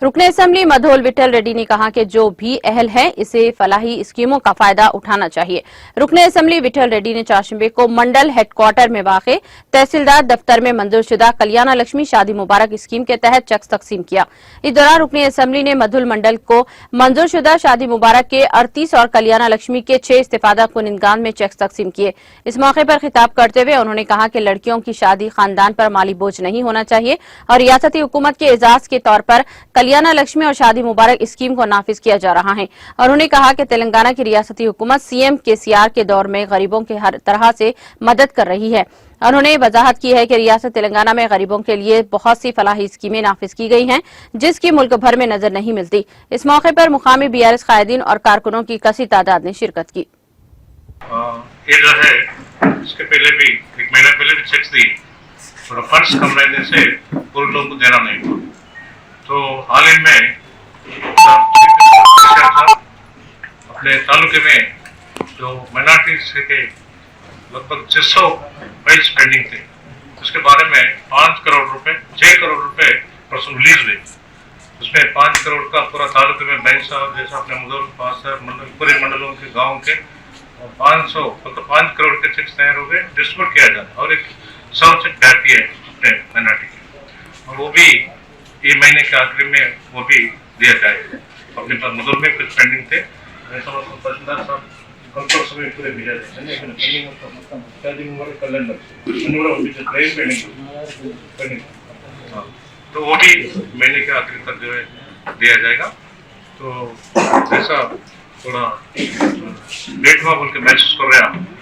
रुकने असेंबली मधोल विठल रेड्डी ने कहा कि जो भी अहल है इसे फलाही स्कीमों का फायदा उठाना चाहिए। रुकने असेंबली विठल रेड्डी ने चारशंबे को मंडल हेडक्वार्टर में वाक़े तहसीलदार दफ्तर में मंजूरशुदा कल्याण लक्ष्मी शादी मुबारक स्कीम के तहत चेक तकसीम किया। इस दौरान रुकने असेंबली ने मधुल मंडल को मंजूरशुदा शादी मुबारक के 38 और कल्याण लक्ष्मी के 6 इस्तेफादा कुनिंदगान में चेक तकसीम किए। इस मौके पर खिताब करते हुए उन्होंने कहा कि लड़कियों की शादी खानदान पर माली बोझ नहीं होना चाहिए और रियासती हुकूमत के एजाज के तौर पर कल्याण लक्ष्मी और शादी मुबारक स्कीम को नाफिज किया जा रहा है। और उन्होंने कहा कि तेलंगाना की रियासती हुकूमत सीएम केसीआर के दौर में गरीबों की हर तरह से मदद कर रही है। उन्होंने वजाहत की है कि रियासत तेलंगाना में गरीबों के लिए बहुत सी फलाही स्कीमें नाफिज की गई हैं, जिसकी मुल्क भर में नजर नहीं मिलती। इस मौके पर मुकामी बीआरएस कायदीन और कारकुनों की कसी तादाद ने शिरकत की। ये जो है इसके पहले भी एक महीना पहले भी चेक्स दी, थोड़ा फंड्स कम रहने से पूरे लोगों को देना नहीं हुआ। तो हाल ही में अपने तालुके में जो माइनॉरिटीज के लगभग 600 फाइल्स पेंडिंग थे, उसके बारे में 5 करोड़ रुपए 6 करोड़ रुपए परसों रिलीज हुए। उसमें 5 करोड़ का पूरा तालुके में बैंक साहब जैसा अपने मुदल पासर मंडल पूरे मंडलों के गाँव के 500 मतलब 5 करोड़ के चेक्स तैयार हो गए, डिस्ट्रीब्यूट किया जा रहा है और एक 100 चेक बाकी है अपने माइनॉरिटी के, और वो भी ये महीने के आखिरी में वो भी दिया जाएगा। अपने पास मुदल में कुछ पेंडिंग थे, तहसीलदार साहब कल समय पूरे भेजा तो वो भी महीने के आखिरी तक जो है दिया जाएगा। तो जैसा थोड़ा लेट हुआ बोल के महसूस कर रहे हैं आप।